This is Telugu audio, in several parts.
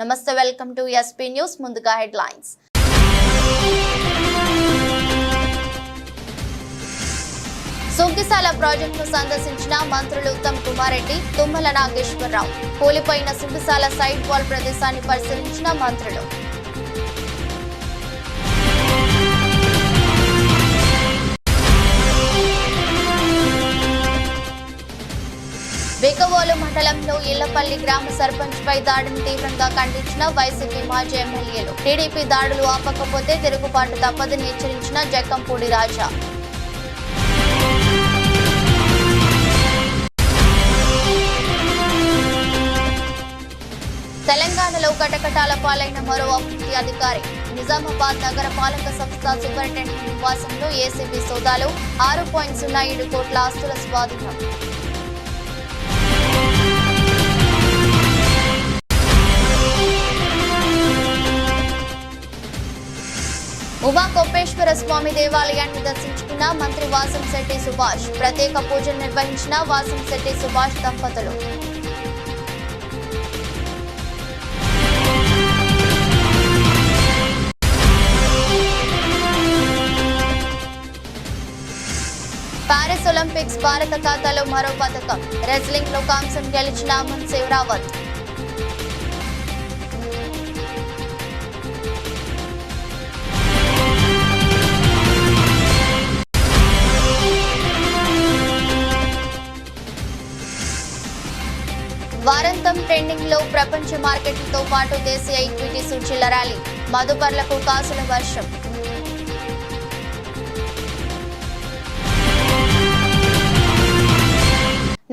నమస్తే, వెల్కమ్ టు ఎస్పీ న్యూస్. ముందుగా హెడ్లైన్స్. సుంకిశాల ప్రాజెక్టును సందర్శించిన మంత్రులు ఉత్తమ్ కుమార్ రెడ్డి, తుమ్మల నాగేశ్వరరావు. కూలిపోయిన సుంకిశాల సైడ్ వాల్ ప్రదేశాన్ని పరిశీలించిన మంత్రులు. బికవోలు మండలంలో ఇళ్లపల్లి గ్రామ సర్పంచ్ పై దాడిని తీవ్రంగా ఖండించిన వైసీపీ మాజీ ఎమ్మెల్యేలు. టీడీపీ దాడులు ఆపకపోతే తిరుగుబాటు తప్పదని హెచ్చరించిన జక్కంపూడి రాజా. తెలంగాణలో కటకటాల పాలైన మరో అభివృద్ధి అధికారి. నిజామాబాద్ నగర పాలక సంస్థ సూపరింటెండెంట్ నివాసంలో ఏసీబీ సోదాలు. 6.07 కోట్ల ఆస్తుల స్వాధీనం. ఉమా కోపేశ్వర స్వామి దేవాలయాన్ని దర్శించుకున్న మంత్రి వాసంశెట్టి సుభాష్. ప్రత్యేక పూజలు నిర్వహించిన వాసంశెట్టి సుభాష్ దంపతులు. పారిస్ ఒలింపిక్స్ భారత ఖాతాలో మరో పథకం. రెజ్లింగ్ లో కాంస్యం గెలిచిన అమన్ శివరావత్. వారాంతం ట్రెండింగ్ లో ప్రపంచ మార్కెట్లతో పాటు దేశీయ ఈక్విటీ సూచీల ర్యాలీ. మదుపర్లకు కాసుల వర్షం.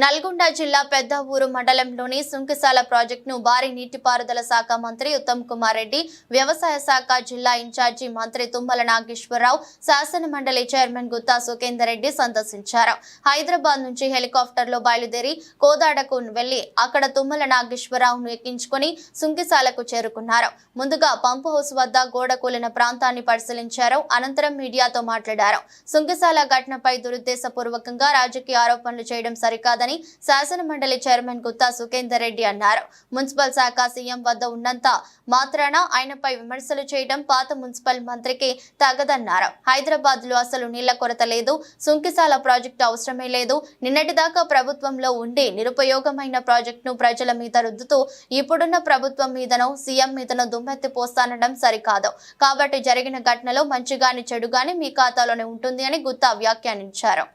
నల్గొండ జిల్లా పెద్ద ఊరు మండలంలోని సుంకిశాల ప్రాజెక్టును భారీ నీటిపారుదల శాఖ మంత్రి ఉత్తమ్ కుమార్ రెడ్డి, వ్యవసాయ శాఖ జిల్లా ఇన్ఛార్జి మంత్రి తుమ్మల నాగేశ్వరరావు, శాసన మండలి చైర్మన్ గుత్తా సుఖేందర్ రెడ్డి సందర్శించారు. హైదరాబాద్ నుంచి హెలికాప్టర్లో బయలుదేరి కోదాడకు వెళ్లి అక్కడ తుమ్మల నాగేశ్వరరావును ఎక్కించుకుని సుంకిశాలకు చేరుకున్నారు. ముందుగా పంపు హౌస్ వద్ద గోడ కూలిన ప్రాంతాన్ని పరిశీలించారు. అనంతరం మీడియాతో మాట్లాడారు. సుంకిశాల ఘటనపై దురుద్దేశపూర్వకంగా రాజకీయ ఆరోపణలు చేయడం సరికాదని శాసన మండలి చైర్మన్ గుత్తా సుఖేందర్ రెడ్డి అన్నారు. మున్సిపల్ శాఖ సీఎం వద్ద ఉన్నంత మాత్రాన ఆయనపై విమర్శలు చేయడం పాత మున్సిపల్ మంత్రికి తగదన్నారు. హైదరాబాద్ లో అసలు నీళ్ల కొరత లేదు, సుంకిశాల ప్రాజెక్టు అవసరమే లేదు. నిన్నటిదాకా ప్రభుత్వంలో ఉండి నిరుపయోగమైన ప్రాజెక్టును ప్రజల మీద రుద్దుతూ ఇప్పుడున్న ప్రభుత్వం మీదనో సీఎం మీదనో దుమ్మెత్తి పోస్తానడం సరికాదు. కాబట్టి జరిగిన ఘటనలో మంచిగాని చెడుగాని మీ ఖాతాలోనే ఉంటుంది అని గుత్తా వ్యాఖ్యానించారు.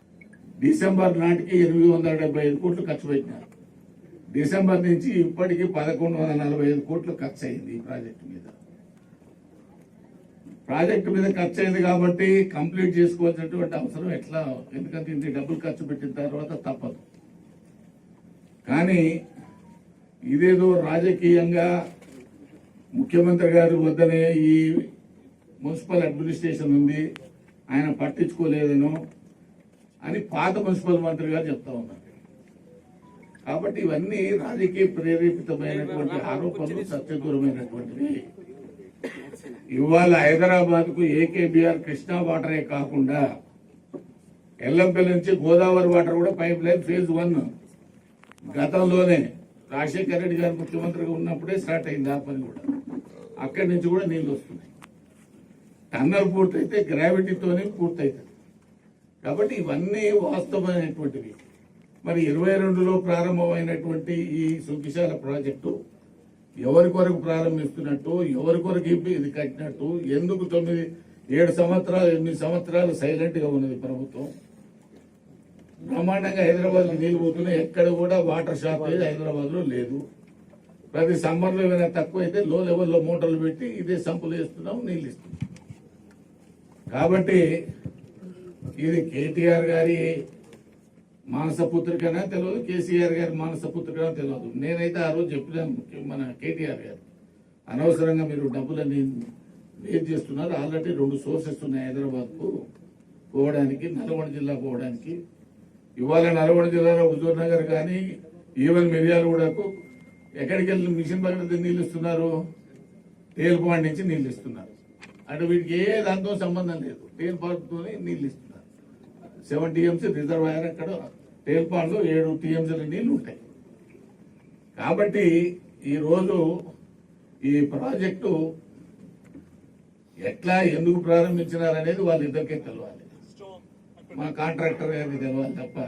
డిసెంబర్ నాటికి 875 కోట్లు ఖర్చు పెట్టినారు. డిసెంబర్ నుంచి ఇప్పటికీ 1145 కోట్లు ఖర్చు అయింది ఈ ప్రాజెక్టు మీద. ఖర్చు అయింది కాబట్టి కంప్లీట్ చేసుకోవాల్సినటువంటి అవసరం ఎట్లా, ఎందుకంటే ఇంత డబ్బులు ఖర్చు పెట్టిన తర్వాత తప్పదు. కానీ ఇదేదో రాజకీయంగా ముఖ్యమంత్రి గారి వద్దనే ఈ మున్సిపల్ అడ్మినిస్ట్రేషన్ ఉంది, ఆయన పట్టించుకోలేదనో అని పాత మున్సిపల్ మంత్రి గారు చెప్తా ఉన్నారు. కాబట్టి ఇవన్నీ రాజకీయ ప్రేరేపితమైనటువంటి ఆరోపణలు, సత్యదూరమైనటువంటివి. ఇవాళ హైదరాబాద్ కు ఏకేబీఆర్ కృష్ణా వాటరే కాకుండా ఎల్లంపల్లి నుంచి గోదావరి వాటర్ కూడా పైప్ లైన్ ఫేజ్ 1 గతంలోనే రాజశేఖర రెడ్డి గారు ముఖ్యమంత్రిగా ఉన్నప్పుడే స్టార్ట్ అయింది. ఆ పని కూడా అక్కడి నుంచి కూడా నీళ్లు వస్తున్నాయి. టన్నల్ పూర్తయితే గ్రావిటీతోనే పూర్తవుతుంది. కాబట్టి ఇవన్నీ వాస్తవమైనటువంటివి. మరి 22లో ప్రారంభమైనటువంటి ఈ సుంకిశాల ప్రాజెక్టు ఎవరి కొరకు ప్రారంభిస్తున్నట్టు, ఎవరి కొరకు ఇది కట్టినట్టు, ఎందుకు 7 సంవత్సరాలు 8 సంవత్సరాలు సైలెంట్ గా ఉన్నది ప్రభుత్వం? బ్రహ్మాండంగా హైదరాబాద్ లో నీళ్లు పోతున్నాయి. ఎక్కడ కూడా వాటర్ షార్టేజ్ హైదరాబాద్ లో లేదు. ప్రతి సమ్మర్ లో ఏమైనా తక్కువ అయితే లో లెవెల్లో మోటార్లు పెట్టి ఇదే సంపులు వేస్తున్నాం, నీళ్ళు ఇస్తున్నాం. కాబట్టి ఇది కేటీఆర్ గారి మానసపుత్రికనా తెలియదు, కేసీఆర్ గారి మానసపుత్రికనా తెలియదు. నేనైతే ఆ రోజు చెప్పినాను మన కేటీఆర్ గారు, అనవసరంగా మీరు డబ్బులని వేస్ట్ చేస్తున్నారు. ఆల్రెడీ 2 సోర్సెస్ ఉన్నాయి హైదరాబాద్ కు పోవడానికి, నల్గొండ జిల్లా పోవడానికి. ఇవాళ నల్గొండ జిల్లాలో హుజూర్ నగర్ కానీ ఈవెన్ మిర్యాలగూడకు ఎక్కడికి వెళ్ళి మిషన్ భగీరథ నీళ్ళు ఇస్తున్నారు, తేలుపాడు నుంచి నీళ్ళు ఇస్తున్నారు. అంటే వీటికి ఏ దాంతో సంబంధం లేదు, తేలుపాడుతోనే నీళ్ళు ఇస్తున్నారు. 7 టీఎంసీ రిజర్వాయర్ అక్కడ తేల్పాడులో 7 టీఎంసీల నీళ్లు ఉంటాయి. కాబట్టి ఈ రోజు ఈ ప్రాజెక్టు ఎట్లా ఎందుకు ప్రారంభించినారనేది వాళ్ళిద్దరికే తెలవాలి. మా కాంట్రాక్టర్ గారికి తెలవాలి తప్ప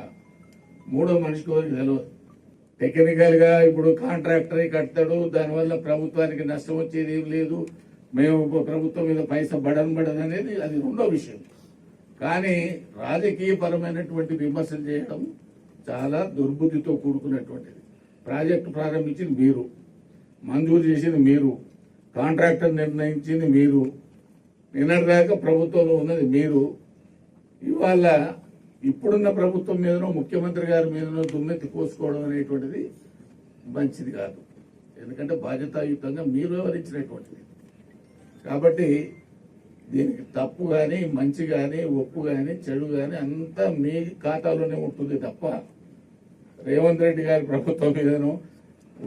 మూడో మనిషికి ఎవరికి తెలియదు. టెక్నికల్ గా ఇప్పుడు కాంట్రాక్టర్ కడతాడు, దానివల్ల ప్రభుత్వానికి నష్టం వచ్చేది ఏం లేదు, మేము ప్రభుత్వం మీద పైసా బడన్ అనేది అది రెండో విషయం. కానీ రాజకీయ పరమైనటువంటి విమర్శలు చేయడం చాలా దుర్బుద్ధితో కూడుకున్నటువంటిది. ప్రాజెక్టు ప్రారంభించింది మీరు, మంజూరు చేసింది మీరు, కాంట్రాక్టర్ నిర్ణయించింది మీరు, నిన్నటిదాకా ప్రభుత్వంలో ఉన్నది మీరు. ఇవాళ ఇప్పుడున్న ప్రభుత్వం మీదనో ముఖ్యమంత్రి గారి మీదనో దుమ్మెత్తి కోసుకోవడం అనేటువంటిది మంచిది కాదు. ఎందుకంటే బాధ్యతాయుతంగా మీరు వ్యవహరించినటువంటిది. కాబట్టి దీనికి తప్పు కానీ మంచి కానీ ఒప్పు కానీ చెడు కానీ అంతా మీ ఖాతాలోనే ఉంటుంది తప్ప రేవంత్ రెడ్డి గారి ప్రభుత్వం మీదనో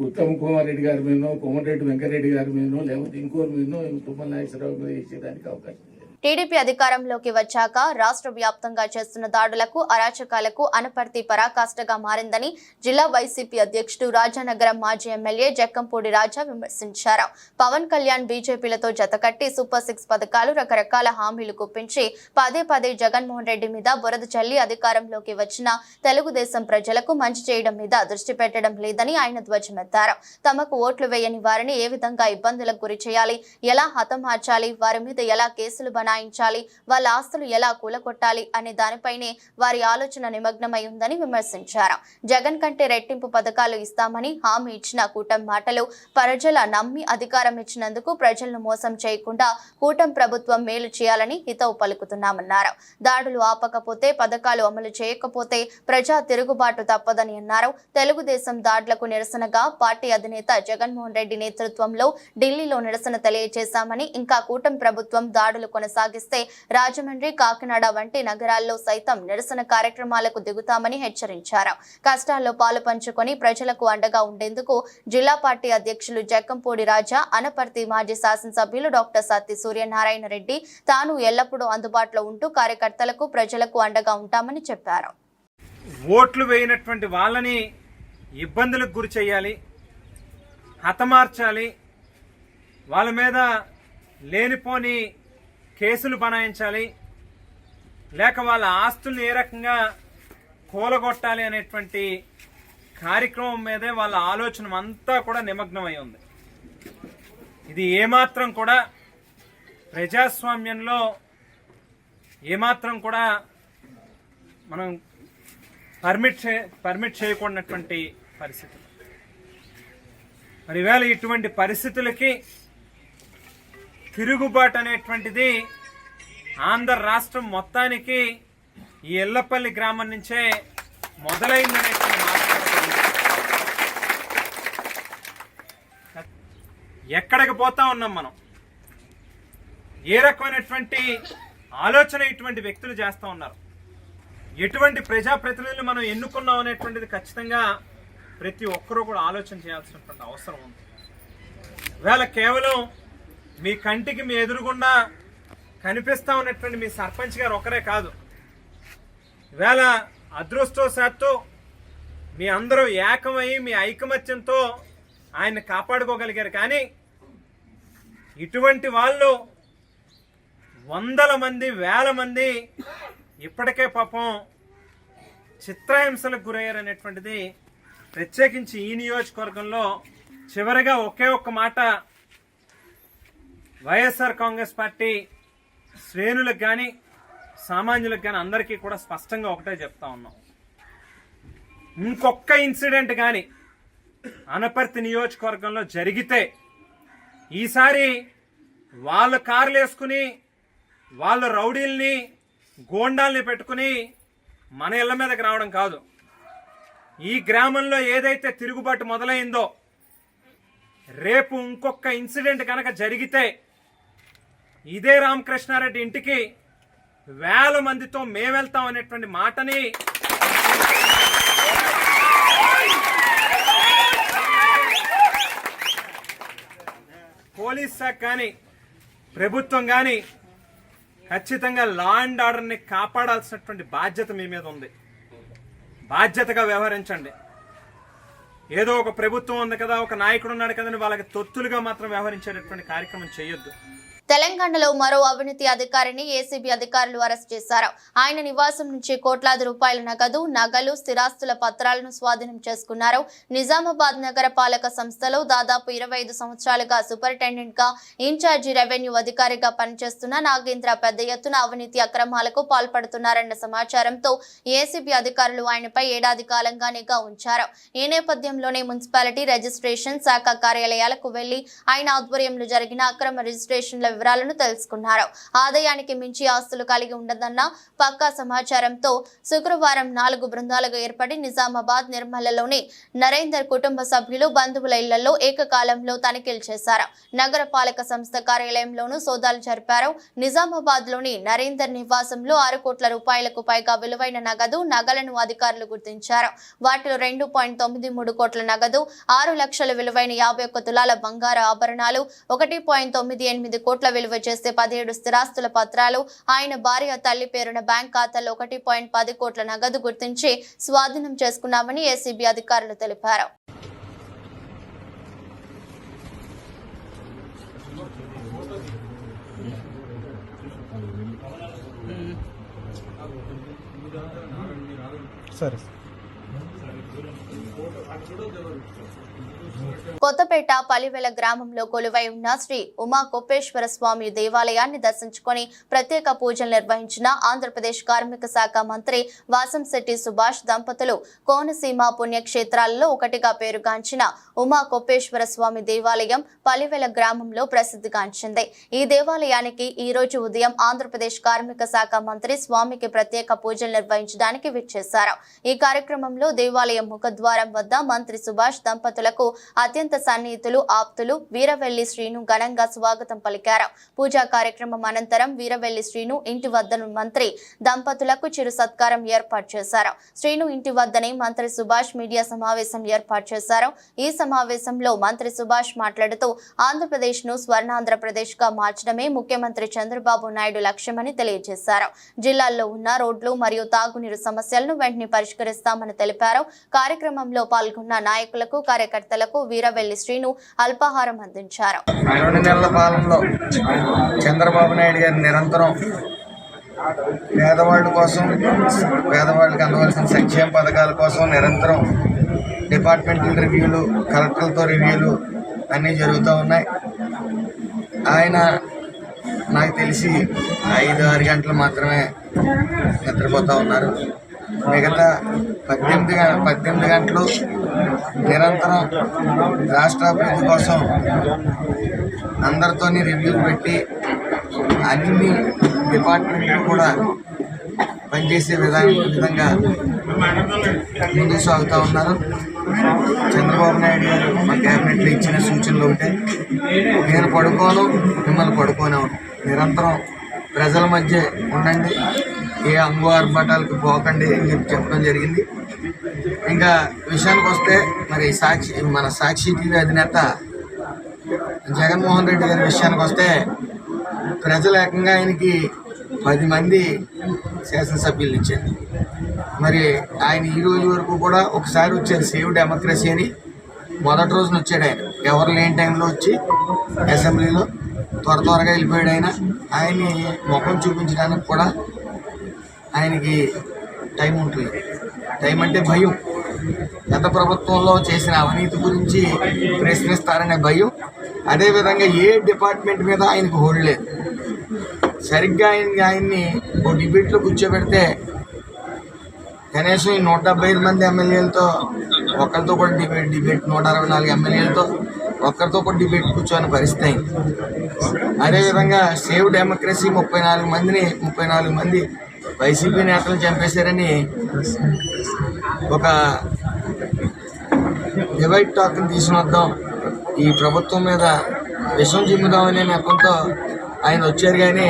ఉత్తమ్ కుమార్ రెడ్డి గారి మీదనో కోమటిరెడ్డి వెంకరెడ్డి గారి మీదనో లేకపోతే ఇంకోరి మీదనో తుమ్మల నాగేశ్వరరావు మీద ఇచ్చేదానికి అవకాశం లేదు. టీడీపీ అధికారంలోకి వచ్చాక రాష్ట్ర వ్యాప్తంగా చేస్తున్న దాడులకు అరాచకాలకు అనపర్తి పరాకాష్ఠగా మారిందని జిల్లా వైసీపీ అధ్యక్షుడు రాజానగరం మాజీ ఎమ్మెల్యే జక్కంపూడి రాజా విమర్శించారు. పవన్ కళ్యాణ్ బీజేపీలతో జతకట్టి సూపర్ 6 పథకాలు రకరకాల హామీలు గుప్పించి పదే జగన్మోహన్ రెడ్డి మీద బురద చల్లి అధికారంలోకి వచ్చిన తెలుగుదేశం ప్రజలకు మంచి చేయడం మీద దృష్టి పెట్టడం లేదని ఆయన ధ్వజమెత్తారు. తమకు ఓట్లు వేయని వారిని ఏ విధంగా ఇబ్బందులకు గురి చేయాలి, ఎలా హతమార్చాలి, వారి మీద ఎలా కేసులు బనాయించాలి, వాళ్ళ ఆస్తులు ఎలా కూలగొట్టాలి అనే దానిపైనే వారి ఆలోచన నిమగ్నమై ఉందని విమర్శించారు. జగన్ కంటే రెట్టింపు పథకాలు ఇస్తామని హామీ ఇచ్చిన కూటమి మాటలు ప్రజల నమ్మి అధికారం ఇచ్చినందుకు ప్రజలను మోసం చేయకుండా కూటమి ప్రభుత్వం మేలు చేయాలని హితవు పలుకుతున్నామన్నారు. దాడులు ఆపకపోతే, పథకాలు అమలు చేయకపోతే ప్రజా తిరుగుబాటు తప్పదని అన్నారు. తెలుగుదేశం దాడులకు నిరసనగా పార్టీ అధినేత జగన్మోహన్ రెడ్డి నేతృత్వంలో ఢిల్లీలో నిరసన తెలియజేశామని, ఇంకా కూటమి ప్రభుత్వం దాడులు కొనసాగిస్తే రాజమండ్రి, కాకినాడ వంటి నగరాల్లో సైతం నిరసన కార్యక్రమాలకు దిగుతామని హెచ్చరించారు. కష్టాల్లో పాలు పంచుకొని ప్రజలకు అండగా ఉండేందుకు జిల్లా పార్టీ అధ్యక్షులు జక్కంపూడి రాజా, అనపర్తి మాజీ శాసనసభ్యులు డాక్టర్ సత్తి సూర్యనారాయణ రెడ్డి తాను ఎల్లప్పుడూ అందుబాటులో ఉంటూ కార్యకర్తలకు, ప్రజలకు అండగా ఉంటామని చెప్పారు. ఓట్లు వేయనటువంటి వాళ్ళని ఇబ్బందులకు గురి చేయాలి, హతమార్చాలి, వాళ్ళ మీద లేనిపోని కేసులు బనాయించాలి, లేక వాళ్ళ ఆస్తుల్ని ఏ రకంగా కూలగొట్టాలి అనేటువంటి కార్యక్రమం మీదే వాళ్ళ ఆలోచన అంతా కూడా నిమగ్నమై ఉంది. ఇది ఏమాత్రం కూడా ప్రజాస్వామ్యంలో ఏమాత్రం కూడా మనం పర్మిట్ చేయకూడనటువంటి పరిస్థితులు. మరి ఈవేళ ఇటువంటి పరిస్థితులకి తిరుగుబాటు అనేటువంటిది ఆంధ్ర రాష్ట్రం మొత్తానికి ఈ ఎల్లపల్లి గ్రామం నుంచే మొదలైందనేటువంటి ఎక్కడికి పోతా ఉన్నాం మనం, ఏ రకమైనటువంటి ఆలోచన ఇటువంటి వ్యక్తులు చేస్తూ ఉన్నారు, ఎటువంటి ప్రజాప్రతినిధులు మనం ఎన్నుకున్నాం అనేటువంటిది ఖచ్చితంగా ప్రతి ఒక్కరూ కూడా ఆలోచన చేయాల్సినటువంటి అవసరం ఉంది. వేళ కేవలం మీ కంటికి మీ ఎదురుగుండా కనిపిస్తా ఉన్నటువంటి మీ సర్పంచ్ గారు ఒకరే కాదు, వేళ అదృష్టవశాత్తు మీ అందరూ ఏకమై మీ ఐకమత్యంతో ఆయన్ని కాపాడుకోగలిగారు. కానీ ఇటువంటి వాళ్ళు వందల మంది, వేల మంది ఇప్పటికే పాపం చిత్రహింసలకు గురయ్యారనేటువంటిది ప్రత్యేకించి ఈ నియోజకవర్గంలో చివరిగా ఒకే ఒక్క మాట వైఎస్ఆర్ కాంగ్రెస్ పార్టీ శ్రేణులకు కానీ సామాన్యులకు కానీ అందరికీ కూడా స్పష్టంగా ఒకటే చెప్తా ఉన్నాం. ఇంకొక ఇన్సిడెంట్ కానీ అనపర్తి నియోజకవర్గంలో జరిగితే ఈసారి వాళ్ళ కార్లు వేసుకుని వాళ్ళ రౌడీల్ని, గోండాల్ని పెట్టుకుని మన ఇళ్ల మీదకి రావడం కాదు. ఈ గ్రామంలో ఏదైతే తిరుగుబాటు మొదలైందో రేపు ఇంకొక ఇన్సిడెంట్ కనుక జరిగితే ఇదే రామకృష్ణారెడ్డి ఇంటికి వేల మందితో మేమెళ్తాం అనేటువంటి మాటని పోలీస్ శాఖ కానీ ప్రభుత్వం కానీ ఖచ్చితంగా లా అండ్ ఆర్డర్ని కాపాడాల్సినటువంటి బాధ్యత మీ మీద ఉంది. బాధ్యతగా వ్యవహరించండి. ఏదో ఒక ప్రభుత్వం ఉంది కదా, ఒక నాయకుడు ఉన్నాడు కదా అని వాళ్ళకి తొత్తులుగా మాత్రం వ్యవహరించేటటువంటి కార్యక్రమం చేయొద్దు. తెలంగాణలో మరో అవినీతి అధికారిని ఏసీబీ అధికారులు అరెస్ట్ చేశారు. ఆయన నివాసం నుంచి కోట్లాది రూపాయల నగదు, నగలు, స్థిరాస్తుల పత్రాలను స్వాధీనం చేసుకున్నారు. నిజామాబాద్ నగర పాలక సంస్థలో దాదాపు 25 సంవత్సరాలుగా సూపరింటెండెంట్ గా ఇన్ఛార్జి రెవెన్యూ అధికారిగా పనిచేస్తున్న నాగేంద్ర పెద్ద ఎత్తున అవినీతి అక్రమాలకు పాల్పడుతున్నారన్న సమాచారంతో ఏసీబీ అధికారులు ఆయనపై ఏడాది కాలంగా నిఘా ఉంచారు. ఈ నేపథ్యంలోనే మున్సిపాలిటీ రిజిస్ట్రేషన్ శాఖ కార్యాలయాలకు వెళ్లి ఆయన ఆధ్వర్యంలో జరిగిన అక్రమ రిజిస్ట్రేషన్ల వివరాలను తెలుసుకున్నారు. ఆదాయానికి మించి ఆస్తులు కలిగి ఉండదన్న పక్కా సమాచారంతో శుక్రవారం 4 బృందాలుగా ఏర్పడి నిజామాబాద్, నిర్మలలోని నరేందర్ కుటుంబ సభ్యులు, బంధువుల ఇళ్లలో ఏకకాలంలో తనిఖీలు చేశారు. నగర పాలక సంస్థ కార్యాలయంలోనూ సోదాలు జరిపారు. నిజామాబాద్ లోని నరేందర్ నివాసంలో 6 కోట్ల రూపాయలకు పైగా విలువైన నగదు, నగలను అధికారులు గుర్తించారు. వాటిలో 2.93 కోట్ల నగదు, 6 లక్షల విలువైన 51 తులాల బంగారు ఆభరణాలు, 1.98 కోట్ల విలువ చేసే 17 స్థిరాస్తుల పత్రాలు, ఆయన భార్య తల్లి పేరున బ్యాంక్ ఖాతాలో 1.10 కోట్ల నగదు గుర్తించి స్వాధీనం చేసుకున్నామని ఏసీబీ అధికారులు తెలిపారు. కొత్తపేట పలివెల గ్రామంలో కొలువై ఉన్న శ్రీ ఉమా కోపేశ్వర స్వామి దేవాలయాన్ని దర్శించుకొని ప్రత్యేక పూజలు నిర్వహించిన ఆంధ్రప్రదేశ్ కార్మిక శాఖ మంత్రి వాసంశెట్టి సుభాష్ దంపతులు కోనసీమ పుణ్యక్షేత్రాలలో ఒకటిగా పేరుగాంచిన ఉమా కోపేశ్వర స్వామి దేవాలయం పలివెల గ్రామంలో ప్రసిద్ధిగాంచింది. ఈ దేవాలయానికి ఈ రోజు ఉదయం ఆంధ్రప్రదేశ్ కార్మిక శాఖ మంత్రి స్వామికి ప్రత్యేక పూజలు నిర్వహించడానికి విచ్చేశారు. ఈ కార్యక్రమంలో దేవాలయం ముఖద్వారం వద్ద మంత్రి సుభాష్ దంపతులకు అత్యంత సన్నిహితులు, ఆప్తులు వీరవెల్లి శ్రీను ఘనంగా స్వాగతం పలికారు. పూజా కార్యక్రమం అనంతరం వీరవెల్లి శ్రీను ఇంటి వద్దను మంత్రి దంపతులకు చిరు సత్కారం ఏర్పాటు చేశారు. శ్రీను ఇంటి వద్దనే మంత్రి సుభాష్ మీడియా సమావేశం ఏర్పాటు చేశారు. ఈ సమావేశంలో మంత్రి సుభాష్ మాట్లాడుతూ ఆంధ్రప్రదేశ్ ను స్వర్ణాంధ్రప్రదేశ్ గా మార్చడమే ముఖ్యమంత్రి చంద్రబాబు నాయుడు లక్ష్యమని తెలియజేశారు. జిల్లాల్లో ఉన్న రోడ్లు మరియు తాగునీరు సమస్యలను వెంటనే పరిష్కరిస్తామని తెలిపారు. కార్యక్రమంలో పాల్గొన్న నాయకులకు, కార్యకర్తలకు వీరవెల్లి శ్రీను అల్పాహారం అందించారు. 2 నెలల పాలనలో చంద్రబాబు నాయుడు గారు నిరంతరం పేదవాళ్ళ కోసం, పేదవాళ్ళకి అందవలసిన సంక్షేమ పథకాల కోసం నిరంతరం డిపార్ట్మెంటల్ రివ్యూలు, కలెక్టర్లతో రివ్యూలు అన్నీ జరుగుతూ ఉన్నాయి. ఆయన నాకు తెలిసి 5-6 గంటలు మాత్రమే నిద్రపోతూ ఉన్నారు. మిగతా 18 గంటలు నిరంతరం రాష్ట్రాభివృద్ధి కోసం అందరితోని రివ్యూలు పెట్టి అన్ని డిపార్ట్మెంట్లు కూడా పనిచేసే విధంగా ముందుకు సాగుతూ ఉన్నారు. చంద్రబాబు నాయుడు గారు మా క్యాబినెట్లో ఇచ్చిన సూచనలు ఉంటే నేను పడుకోను, మిమ్మల్ని పడుకోను, నిరంతరం ప్రజల మధ్య ఉండండి, ఏ అంగు ఆర్భాటాలకు పోకండి అని చెప్పడం జరిగింది. ఇంకా విషయానికి వస్తే మరి మన సాక్షి టీవీ అధినేత జగన్మోహన్ రెడ్డి గారి విషయానికి వస్తే ప్రజలు ఏకంగా ఆయనకి 10 మంది శాసనసభ్యులు ఇచ్చారు. మరి ఆయన ఈ రోజు వరకు కూడా ఒకసారి వచ్చారు సేవ్ డెమోక్రసీ అని, మొదటి రోజున వచ్చాడు. ఆయన ఎవరు లేని టైంలో వచ్చి అసెంబ్లీలో త్వరగా వెళ్ళిపోయాడు. ఆయన్ని ముఖం చూపించడానికి కూడా ఆయనకి టైం ఉంటుంది. టైం అంటే భయం. గత ప్రభుత్వంలో చేసిన అవినీతి గురించి ప్రశ్నిస్తారనే భయం. అదేవిధంగా ఏ డిపార్ట్మెంట్ మీద ఆయనకు హోల్డ్ లేదు. సరిగ్గా ఆయన్ని ఓ డిబేట్లో కూర్చోబెడితే కనీసం ఈ 175 మంది ఎమ్మెల్యేలతో ఒకరితో కూడా డిబేట్ 164 ఎమ్మెల్యేలతో ఒక్కరితో కూడా డిబేట్ కూర్చోని పరిస్థితి అయింది. అదేవిధంగా సేవ్ డెమోక్రసీ 34 మంది వైసీపీ నేతలు చంపేశారని ఒక డివైడ్ టాక్ని తీసుకుని ఈ ప్రభుత్వం మీద విషం చిమ్ముదామనే నెపంతో ఆయన వచ్చారు. కానీ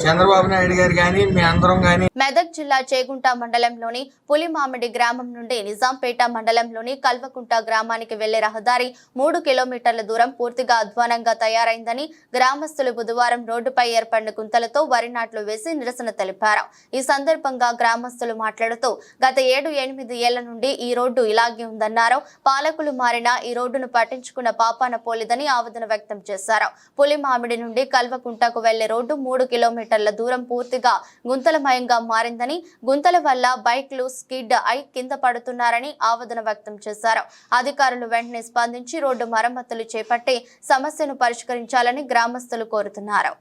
చంద్రబాబు నాయుడు గారు కానీ మీ అందరం కానీ మెదక్ జిల్లా చేగుంట మండలంలోని పులిమామిడి గ్రామం నుండి నిజాంపేట మండలంలోని కల్వకుంట గ్రామానికి వెళ్లే రహదారి 3 కిలోమీటర్ల దూరం పూర్తిగా అధ్వానంగా తయారైందని గ్రామస్తులు బుధవారం రోడ్డుపై ఏర్పడిన గుంతలతో వరి నాట్లు వేసి నిరసన తెలిపారు. ఈ సందర్భంగా గ్రామస్తులు మాట్లాడుతూ గత 7-8 ఏళ్ల నుండి ఈ రోడ్డు ఇలాగే ఉందన్నారు. పాలకులు మారినా ఈ రోడ్డును పట్టించుకున్న పాపాన పోలేదని ఆవేదన వ్యక్తం చేశారు. పులిమామిడి నుండి కల్వకుంటకు వెళ్లే రోడ్డు 3 కిలోమీటర్ల దూరం పూర్తిగా గుంతలమయంగా మారిందని, గుంతల వల్ల బైక్లు స్కిడ్ అయి కింద పడుతున్నారని ఆవేదన వ్యక్తం చేశారు. అధికారులు వెంటనే స్పందించి రోడ్డు మరమ్మతులు చేపట్టి సమస్యను పరిష్కరించాలని గ్రామస్తులు కోరుతున్నారు.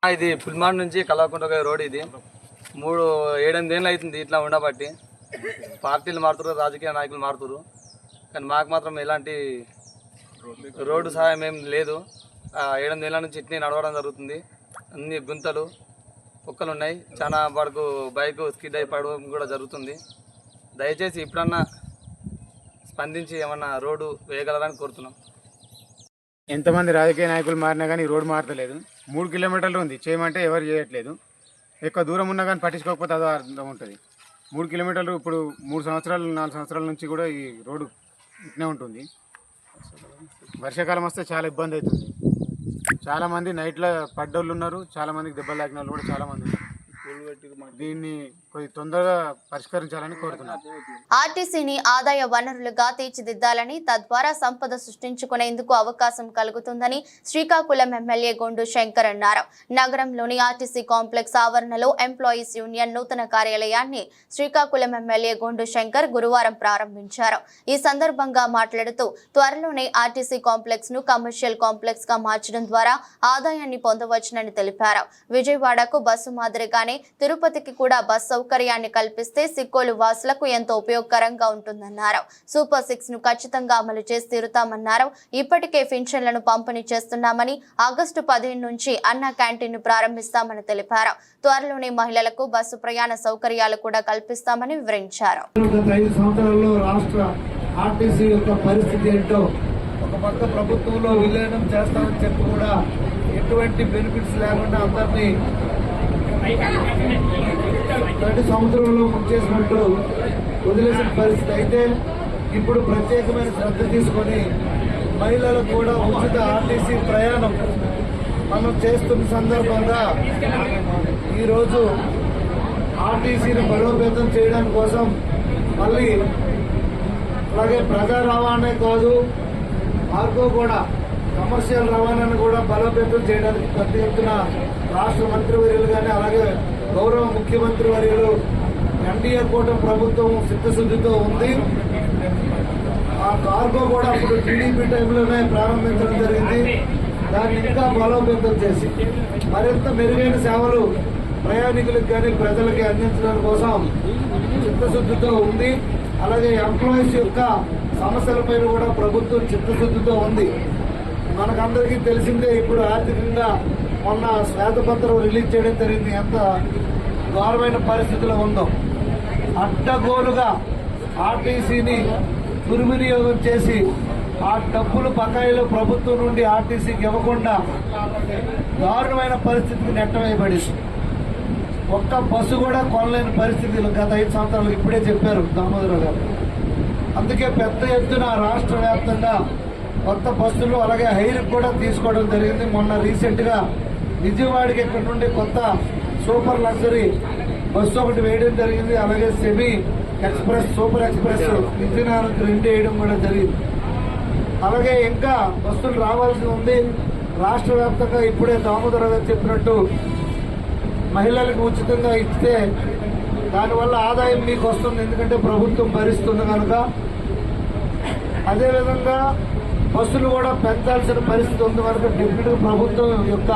ఇది పుల్మాన్ నుంచి కల్వకుంట రోడ్. ఇది 7-8 ఏళ్ళు అవుతుంది ఇట్లా ఉండబట్టి. పార్టీలు మారుతున్నారు, రాజకీయ నాయకులు మారుతున్నారు, కానీ మాకు మాత్రం ఎలాంటి రోడ్డు సహాయం ఏం లేదు. 7-8 ఏళ్ళ నుంచి ఇట్నే నడవడం జరుగుతుంది. అన్ని గుంతలు కుక్కలు ఉన్నాయి. చాలా వరకు బైక్ స్కిడ్ అయి పడడం కూడా జరుగుతుంది. దయచేసి ఇప్పుడన్నా స్పందించి ఏమన్నా రోడ్డు వేయగలరని కోరుతున్నాం. ఎంతమంది రాజకీయ నాయకులు మారినా కానీ రోడ్డు మారతలేదు. 3 కిలోమీటర్లు ఉంది, చేయమంటే ఎవరు చేయట్లేదు. ఎక్కువ దూరం ఉన్నా కానీ పట్టించుకోకపోతే అదో అర్థం ఉంటుంది. 3 కిలోమీటర్లు ఇప్పుడు 3 సంవత్సరాలు 4 సంవత్సరాల నుంచి కూడా ఈ రోడ్డు ఇట్నే ఉంటుంది. వర్షాకాలం వస్తే చాలా ఇబ్బంది అవుతుంది. చాలామంది నైట్లో పడ్డోళ్ళు ఉన్నారు, చాలామందికి దెబ్బలు తాకిన వాళ్ళు కూడా చాలామంది ఉన్నారు. దీన్ని కొద్ది తొందరగా పరిష్కరించాలని కోరుతున్నాను. ఆర్టీసీని ఆదాయ వనరులుగా తీర్చిదిద్దాలని, తద్వారా సంపద సృష్టించుకునేందుకు అవకాశం కలుగుతుందని శ్రీకాకుళం ఎమ్మెల్యే గొండు శంకర్ అన్నారు. నగరంలోని ఆర్టీసీ కాంప్లెక్స్ ఆవరణలో ఎంప్లాయీస్ యూనియన్ నూతన కార్యాలయాన్ని శ్రీకాకుళం ఎమ్మెల్యే గొండు శంకర్ గురువారం ప్రారంభించారు. ఈ సందర్భంగా మాట్లాడుతూ త్వరలోనే ఆర్టీసీ కాంప్లెక్స్ ను కమర్షియల్ కాంప్లెక్స్ గా మార్చడం ద్వారా ఆదాయాన్ని పొందవచ్చునని తెలిపారు. విజయవాడకు బస్సు మాదిరిగానే తిరుపతికి కూడా బస్ సౌకర్యాన్ని కల్పిస్తే సిక్కోలు వాసులకు ఎంతో ఉపయోగకరంగా ఉంటుందన్నారు. సూపర్ 6 ను ఖచ్చితంగా అమలు చేసి తీరుతామన్నారు. ఇప్పటికే పింఛన్లను పంపిణీ చేస్తున్నామని, ఆగస్టు 15 నుంచి అన్న క్యాంటీన్ ను ప్రారంభిస్తామని తెలిపారు. త్వరలోనే మహిళలకు బస్సు ప్రయాణ సౌకర్యాలు కూడా కల్పిస్తామని వివరించారు. ఆర్టీసీ యొక్క పరిస్థితి ఏంటో, ఒక పక్క ప్రభుత్వంలో విలీనం చేస్తామని చెప్పి కూడా ఎటువంటి బెనిఫిట్స్ లేకుండా అందరినీ ప్రతి సంవత్సరంలో ముంచేసినట్టు వదిలేసిన పరిస్థితి. అయితే ఇప్పుడు ప్రత్యేకమైన శ్రద్ధ తీసుకొని మహిళలకు కూడా ఉచిత ఆర్టీసీ ప్రయాణం మనం చేస్తున్న సందర్భంగా ఈరోజు ఆర్టీసీని బలోపేతం చేయడం కోసం మళ్ళీ అలాగే ప్రజా రవాణా కాదు, మార్గో కూడా కమర్షియల్ రవాణాను కూడా బలోపేతం చేయడానికి పెద్ద ఎత్తున రాష్ట్ర మంత్రివర్యులు కానీ అలాగే గౌరవ ముఖ్యమంత్రి వర్యులు ఎన్డీఏ కూటమి ప్రభుత్వం చిత్తశుద్ధితో ఉంది. ఆ కార్గో కూడా అప్పుడు టీడీపీ టైంలోనే ప్రారంభించడం జరిగింది. దాన్ని ఇంకా బలోపేతం చేసి మరింత మెరుగైన సేవలు ప్రయాణికులకు కానీ ప్రజలకి అందించడం కోసం చిత్తశుద్ధితో ఉంది. అలాగే ఎంప్లాయీస్ యొక్క సమస్యలపైన కూడా ప్రభుత్వం చిత్తశుద్ధితో ఉంది. మనకందరికీ తెలిసిందే, ఇప్పుడు ఆర్థికంగా మొన్న శ్వేతపత్రం రిలీజ్ చేయడం జరిగింది. ఎంత ఘోరమైన పరిస్థితిలో ఉందో, అడ్డగోలుగా ఆర్టీసీని దుర్వినియోగం చేసి ఆ డబ్బులు బకాయిలు ప్రభుత్వం నుండి ఆర్టీసీకి ఇవ్వకుండా దారుణమైన పరిస్థితికి నెట్టవేయబడింది. ఒక్క బస్సు కూడా కొనలేని పరిస్థితులు గత 5 సంవత్సరాలు ఇప్పుడే చెప్పారు దామోదరరావు గారు. అందుకే పెద్ద ఎత్తున రాష్ట్ర వ్యాప్తంగా కొత్త బస్సులు అలాగే హైర్ కూడా తీసుకోవడం జరిగింది. మొన్న రీసెంట్గా విజయవాడకి ఇక్కడ నుండి కొత్త సూపర్ లగ్జరీ బస్సు ఒకటి వేయడం జరిగింది. అలాగే semi express, super express Vizianagaram 2 వేయడం కూడా జరిగింది. అలాగే ఇంకా బస్సులు రావాల్సి ఉంది. రాష్ట్ర వ్యాప్తంగా ఇప్పుడే దామోదరరావు గారు చెప్పినట్టు మహిళలకు ఉచితంగా ఇస్తే దానివల్ల ఆదాయం మీకు వస్తుంది, ఎందుకంటే ప్రభుత్వం భరిస్తుంది కనుక. అదేవిధంగా బస్సులు కూడా పెంచాల్సిన పరిస్థితి ఉంది కనుక డిప్యూటీ ప్రభుత్వం యొక్క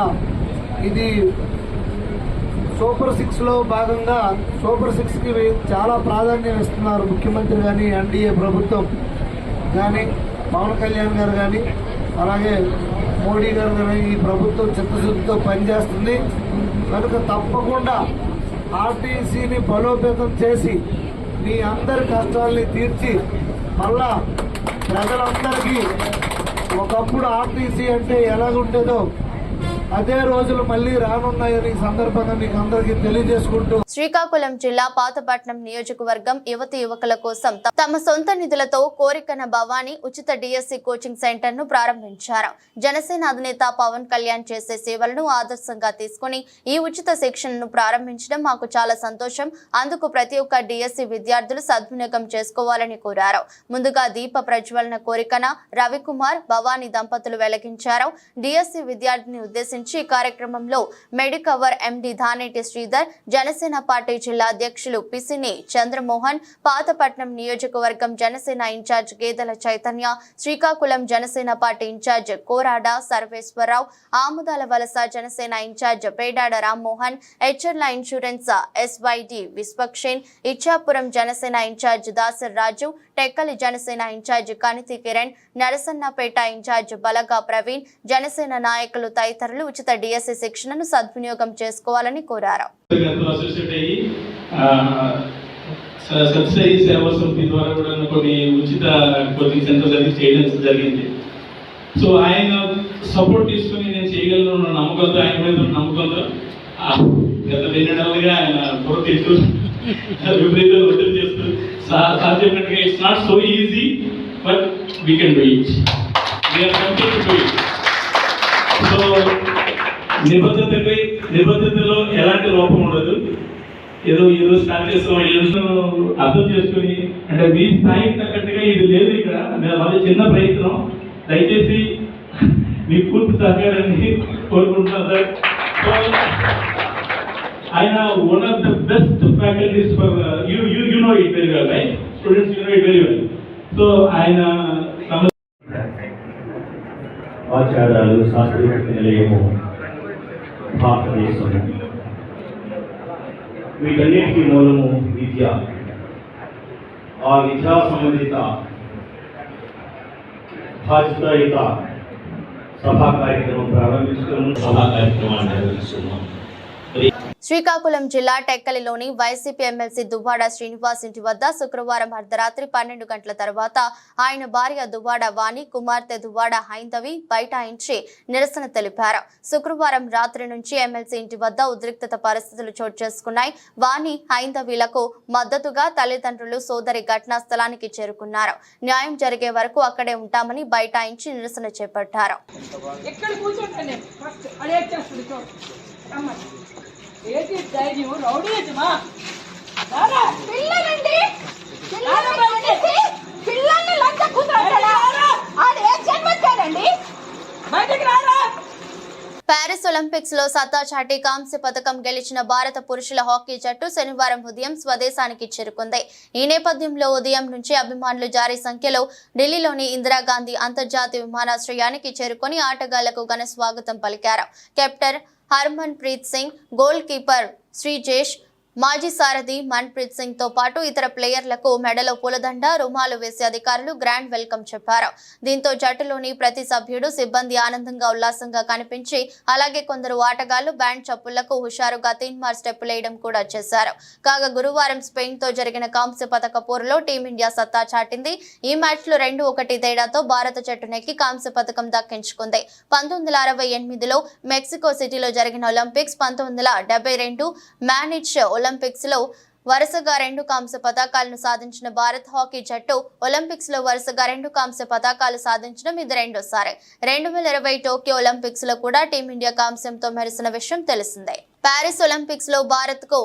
ఇది సూపర్ 6లో భాగంగా సూపర్ 6కి చాలా ప్రాధాన్యం ఇస్తున్నారు ముఖ్యమంత్రి కానీ, ఎన్డీఏ ప్రభుత్వం కానీ, పవన్ కళ్యాణ్ గారు కానీ, అలాగే మోడీ గారు కానీ ఈ ప్రభుత్వం చిత్తశుద్ధితో పనిచేస్తుంది కనుక తప్పకుండా ఆర్టీసీని బలోపేతం చేసి మీ అందరి కష్టాలని తీర్చి మళ్ళా ప్రజలందరికీ ఒకప్పుడు ఆర్టీసీ అంటే ఎలాగుండేదో అదే రోజులు మళ్ళీ రానున్నాయని సందర్భంగా మీకు అందరికీ తెలియజేసుకుంటూ శ్రీకాకుళం జిల్లా పాతపట్నం నియోజకవర్గం యువతి యువకుల కోసం తమ సొంత నిధులతో కోరికన భవానీ ఉచిత డిఎస్సి కోచింగ్ సెంటర్ ను ప్రారంభించారు. జనసేన అధినేత పవన్ కళ్యాణ్ చేసే సేవలను ఆదర్శంగా తీసుకుని ఈ ఉచిత శిక్షణను ప్రారంభించడం మాకు చాలా సంతోషం. అందుకు ప్రతి ఒక్క డిఎస్సి విద్యార్థులు సద్వినియోగం చేసుకోవాలని కోరారు. ముందుగా దీప ప్రజ్వలన కోరికన రవికుమార్ భవానీ దంపతులు వెలిగించారు. డిఎస్సి విద్యార్థిని ఉద్దేశించి ఈ కార్యక్రమంలో Medicover MD Dhaneti Sridhar, Janasena party జిల్లా అధ్యక్షులు పిసిని చంద్రమోహన్, పాతపట్నం నియోజకవర్గం Janasena incharge Gedela Chaitanya, Srikakulam Janasena party incharge Korada Sarveswararao, Amudala Valasa Janasena incharge Pedada Rammohan, హెచ్ఎర్ల insurance SYD Vishwakshen, Ichchapuram Janasena incharge Dasar Raju, Tekkali Janasena incharge Kaniti Kiran, Narasannapeta incharge Balaga Praveen, Janasena నాయకులు తదితరులు ఉచిత డిఎస్సి శిక్షణను సద్వినియోగం చేసుకోవాలని కోరారు. సత్యసాయి సేవా సమితి ద్వారా కూడా కొన్ని ఉచిత కోచింగ్ సెంటర్స్ అది చేయడం జరిగింది. సో ఆయన సపోర్ట్ తీసుకుని నేను చేయగలను నమ్మకంతో, ఆయన మీద నమ్మకంతో గత 2 నెలలుగా ఆయన ప్రోత్సహిస్తూ విపరీతంగా ఒత్తిడి చేస్తూ సాధ్యమైనట్టుగా it's not so easy but we can do it, we are complete to do it. So నిబద్ధతలో ఎలాంటి లోపం ఉండదు. ఏదో ఈరోజు స్టార్ట్ చేస్తాం అర్థం చేసుకుని, అంటే మీ స్థాయికి తగ్గట్టుగా ఇది లేదు ఇక్కడ, అది చిన్న ప్రయత్నం. దయచేసి మీ పూర్తి సహకారాన్ని కోరుకుంటున్నాం సార్. సో ఆయన one of the best faculties for you know it very well, right students, you know it very well. So ఆయన ఆచారాలు, శాస్త్రీయ నిలయము, భారతదేశము, వీటన్నిటికీ మూలము విద్య. ఆ విద్యా సంబంధిత బాధ్యతాయుత సభా కార్యక్రమం ప్రారంభించుకున్నాం, సభా కార్యక్రమాన్ని నిర్వహిస్తున్నాం. శ్రీకాకుళం జిల్లా టెక్కలిలోని వైసీపీ ఎమ్మెల్సీ దువ్వాడ శ్రీనివాస్ ఇంటి వద్ద శుక్రవారం అర్ధరాత్రి 12 గంటల తర్వాత ఆయన భార్య దువ్వాడ వాణి, కుమార్తె దువ్వాడ హైందవి బైఠాయించి నిరసన తెలిపారు. శుక్రవారం రాత్రి నుంచి ఎమ్మెల్సీ ఇంటి వద్ద ఉద్రిక్తత పరిస్థితులు చోటు చేసుకున్నాయి. వాణి, హైందవిలకు మద్దతుగా తల్లిదండ్రులు, సోదరి ఘటనా స్థలానికి చేరుకున్నారు. న్యాయం జరిగే వరకు అక్కడే ఉంటామని బైఠాయించి నిరసన చేపట్టారు. ఏది ధైర్యం, రౌడీయజమా పిల్లలండి, పిల్లల్ని లంచ కూతురండి, బయటకు రారా. ప్యారిస్ ఒలింపిక్స్ లో సత్తా చాటి కాంస్య పథకం గెలిచిన భారత పురుషుల హాకీ జట్టు శనివారం ఉదయం స్వదేశానికి చేరుకుంది. ఈ నేపథ్యంలో ఉదయం నుంచి అభిమానులు భారీ సంఖ్యలో ఢిల్లీలోని ఇందిరాగాంధీ అంతర్జాతీయ విమానాశ్రయానికి చేరుకుని ఆటగాళ్లకు ఘన స్వాగతం పలికారు. Captain Harman Preet Singh, goal keeper Sreejesh, మాజీ సారథి మన్ప్రీత్ సింగ్ తో పాటు ఇతర ప్లేయర్లకు మెడలో పూలదండ, రుమాలు వేసి అధికారులు గ్రాండ్ వెల్కమ్ చెప్పారు. దీంతో జట్టులోని ప్రతి సభ్యుడు, సిబ్బంది ఆనందంగా ఉల్లాసంగా కనిపించి, అలాగే కొందరు ఆటగాళ్లు బ్యాండ్ చప్పుళ్లకు హుషారుగా తీన్మార్ స్టెప్పులేయడం కూడా చేశారు. కాగా గురువారం స్పెయిన్ తో జరిగిన కాంస్య పతక పోరులో టీమిండియా సత్తా చాటింది. ఈ మ్యాచ్ లో 2-1 తేడాతో భారత జట్టు నెగ్గి కాంస్య పతకం దక్కించుకుంది. 1968లో మెక్సికో సిటీలో జరిగిన ఒలింపిక్స్, 1972 మ్యానిచ్ ఒలింపిక్స్ లో వరుసగా 2 కాంస్య పతకాలను సాధించిన భారత హాకీ జట్టు ఒలింపిక్స్ లో వరుసగా 2 కాంస్య పతకాలు సాధించడం ఇది రెండోసారి. 2020 టోక్యో ఒలింపిక్స్ లో కూడా టీమిండియా కాంస్యంతో మెరిసిన విషయం తెలిసిందే. ప్యారిస్ ఒలింపిక్స్ లో భారత్ కు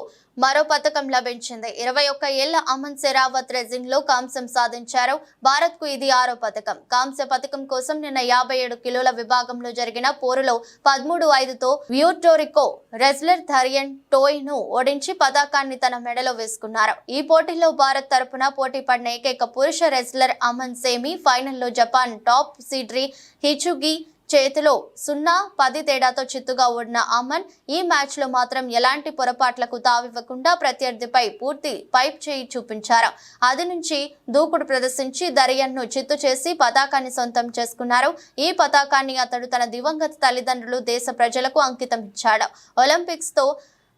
మరో పతకం లభించింది. 21 ఏళ్ల అమన్ సెరావత్ రెజింగ్ లో కాంస్యం సాధించారు. భారత్ కు ఇది 6వ పతకం. కాంస్య పతకం కోసం నిన్న 57 కిలోల విభాగంలో జరిగిన పోరులో 13-5తో వ్యూర్టోరికో రెజ్లర్ థరియన్ టోయ్ ను ఓడించి పతాకాన్ని తన మెడలో వేసుకున్నారు. ఈ పోటీలో భారత్ తరపున పోటీ పడిన ఏకైక పురుష రెజ్లర్ అమన్ సెమీ ఫైనల్లో జపాన్ టాప్ సీడ్రి హిచుగి చేతిలో 0-10 తేడాతో చిత్తుగా ఓడిన అమన్ ఈ మ్యాచ్ లో మాత్రం ఎలాంటి పొరపాట్లకు తావివ్వకుండా ప్రత్యర్థిపై పూర్తి పైప్ చేయి చూపించారు. అది నుంచి దూకుడు ప్రదర్శించి దరియన్ను చిత్తు చేసి పతాకాన్ని సొంతం చేసుకున్నారు. ఈ పతాకాన్ని అతడు తన దివంగత తల్లిదండ్రులు, దేశ ప్రజలకు అంకితం ఇచ్చాడు. ఒలింపిక్స్ తో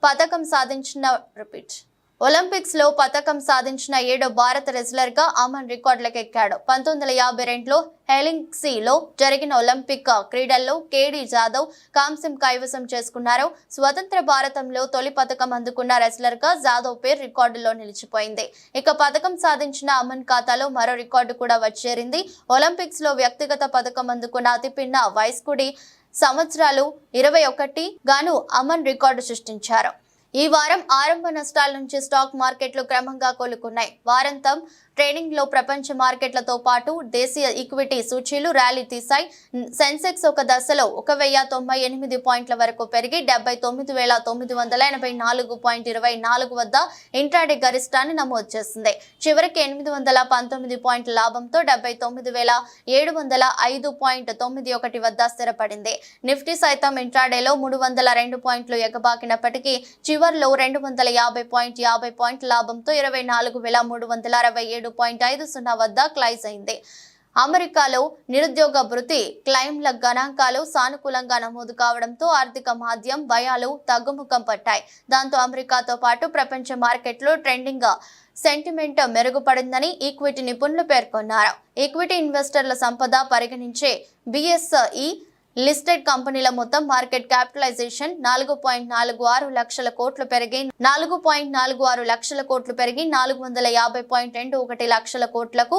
పతకం సాధించిన ఒలింపిక్స్ లో పతకం సాధించిన 7వ భారత రెజ్లర్ గా అమన్ రికార్డులకు ఎక్కాడు. 1952లో హెలింగ్సీలో జరిగిన ఒలింపిక్ క్రీడల్లో కేడి జాదవ్ కాంస్యం కైవసం చేసుకున్నారు. స్వతంత్ర భారతంలో తొలి పతకం అందుకున్న రెజ్లర్ గా జాదవ్ పేరు రికార్డులో నిలిచిపోయింది. ఇక పతకం సాధించిన అమన్ ఖాతాలో మరో రికార్డు కూడా వచ్చేరింది. ఒలింపిక్స్ లో వ్యక్తిగత పతకం అందుకున్న అతిపిన్న వయస్కుడి సంవత్సరాలు 21 గాను అమన్ రికార్డు సృష్టించారు. ఈ వారం ఆరంభ నష్టాల నుంచి స్టాక్ మార్కెట్లు క్రమంగా కోలుకున్నాయి. వారాంతం ట్రేడింగ్ లో ప్రపంచ మార్కెట్లతో పాటు దేశీయ ఈక్విటీ సూచీలు ర్యాలీ తీశాయి. సెన్సెక్స్ ఒక దశలో 1098 పాయింట్ల వరకు పెరిగి 79,984.24 వద్ద ఇంట్రాడే గరిష్టాన్ని నమోదు చేసింది. చివరికి 819 పాయింట్ల లాభంతో 79,705.91 వద్ద స్థిరపడింది. నిఫ్టీ సైతం ఇంట్రాడేలో 302 పాయింట్లు ఎగబాకినప్పటికీ చివర్లో 250 పాయింట్ల లాభంతో 24,367.50 వద్ద క్లైజ్ అయింది. అమెరికాలో నిరుద్యోగ భృతి క్లైమ్ల గణాంకాలు సానుకూలంగా నమోదు కావడంతో ఆర్థిక మాధ్యం భయాలు తగ్గుముఖం పట్టాయి. దాంతో అమెరికాతో పాటు ప్రపంచ మార్కెట్లో ట్రెండింగ్ సెంటిమెంట్ మెరుగుపడిందని ఈక్విటీ నిపుణులు పేర్కొన్నారు. ఈక్విటీ ఇన్వెస్టర్ల సంపద పరిగణించే BSE లిస్టెడ్ కంపెనీల మొత్తం మార్కెట్ క్యాపిటలైజేషన్ 4.46 లక్షల కోట్లు పెరిగి 450.21 లక్షల కోట్లకు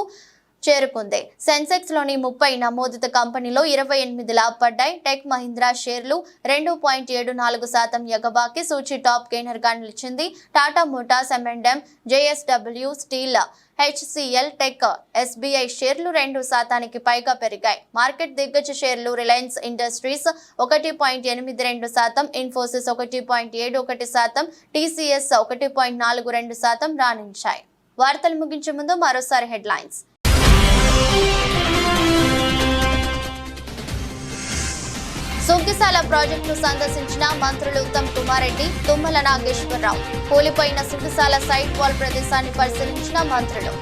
చేరుకుంది. సెన్సెక్స్ లోని 30 నమోదిత కంపెనీలో 28 లాభపడ్డాయి. టెక్ మహీంద్రా షేర్లు 2.74% ఎగబాకి సూచీ టాప్ గెయినర్ గా నిలిచింది. Tata Motors, M&M, JSW steel, HCL tech, SBI షేర్లు 2% పైగా పెరిగాయి. మార్కెట్ దిగ్గజ షేర్లు రిలయన్స్ ఇండస్ట్రీస్ 1.82%, ఇన్ఫోసిస్ 1.71%, TCS 1.42% రాణించాయి. వార్తలు ముగించే ముందు మరోసారి హెడ్లైన్స్. సుంకిశాల ప్రాజెక్టును సందర్శించిన మంత్రులు ఉత్తమ్ కుమార్ రెడ్డి, తుమ్మల నాగేశ్వరరావు. కూలిపోయిన సుంకిశాల సైట్ వాల్ ప్రదేశాన్ని పరిశీలించిన మంత్రులు.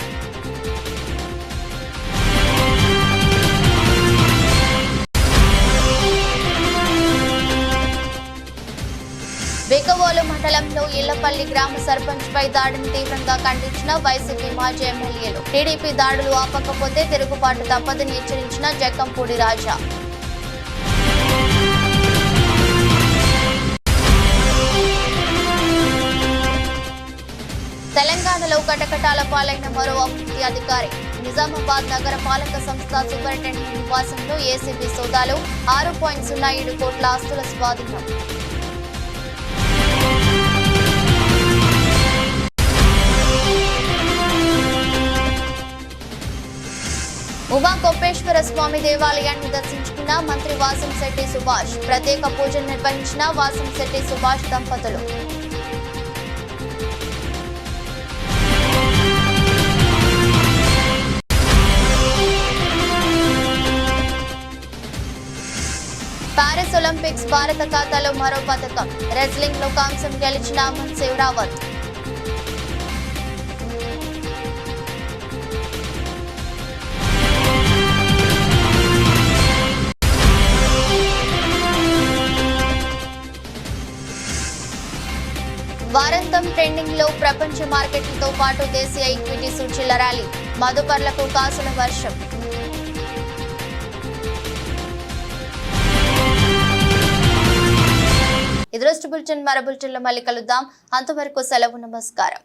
బికవోలు మండలంలో ఇళ్లపల్లి గ్రామ సర్పంచ్ పై దాడిని తీవ్రంగా ఖండించిన వైసీపీ మాజీ ఎమ్మెల్యేలు. టీడీపీ దాడులు ఆపకపోతే తిరుగుబాటు తప్పదని హెచ్చరించిన జక్కంపూడి రాజా. తెలంగాణలో కటకటాల పాలైన మరో అభివృద్ధి అధికారి. నిజామాబాద్ నగర పాలక సంస్థ సూపరింటెండెంట్ నివాసంలో ఏసీబీ సోదాలు. 6.07 కోట్ల ఆస్తుల స్వాధీనం. ఉమా కొప్పేశ్వర స్వామి దేవాలయాన్ని దర్శించుకున్న మంత్రి వాసంశెట్టి సుభాష్. ప్రత్యేక పూజలు నిర్వహించిన వాసంశెట్టి సుభాష్ దంపతులు. పారిస్ ఒలింపిక్స్ భారత ఖాతాలో మరో పథకం. రెజ్లింగ్ లో కాంస్యం గెలిచిన అమన్ శివరావత్. వారాంతం ట్రెండింగ్ లో ప్రపంచ మార్కెట్లతో పాటు దేశీయ ఈక్విటీ సూచీల ర్యాలీ. మదుపర్లకు కాసుల వర్షం. ఇది రోజు బులెటిన్. మరో బులెటిన్లో మళ్ళీ కలుద్దాం. అంతవరకు సెలవు. నమస్కారం.